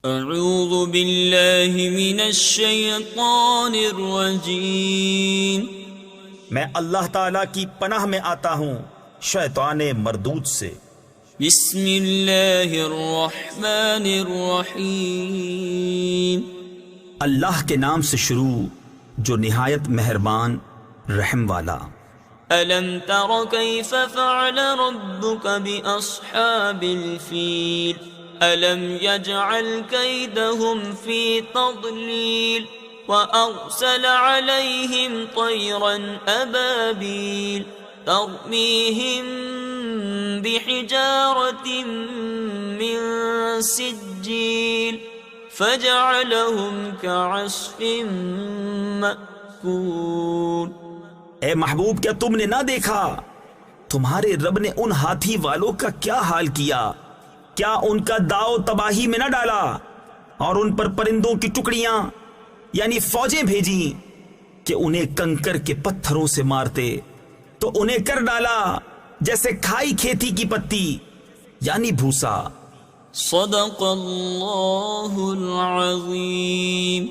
اعوذ باللہ من الشیطان الرجیم، میں اللہ تعالیٰ کی پناہ میں آتا ہوں شیطان مردود سے۔ بسم اللہ الرحمن الرحیم، اللہ کے نام سے شروع جو نہایت مہربان رحم والا۔ الم تر کیف فعل ربک باصحاب الفیل الم یجعل کیدہم فی تضلیل وارسل علیہم طیرا ابابیل ترمیہم بحجارت من سجیل فجعلہم کعصف مأکول۔ اے محبوب، کیا تم نے نہ دیکھا تمہارے رب نے ان ہاتھی والوں کا کیا حال کیا؟ کیا ان کا داؤ تباہی میں نہ ڈالا اور ان پر پرندوں کی ٹکڑیاں یعنی فوجیں بھیجیں کہ انہیں کنکر کے پتھروں سے مارتے تو انہیں کر ڈالا جیسے کھائی کھیتی کی پتی یعنی بھوسا۔ صدق اللہ العظیم۔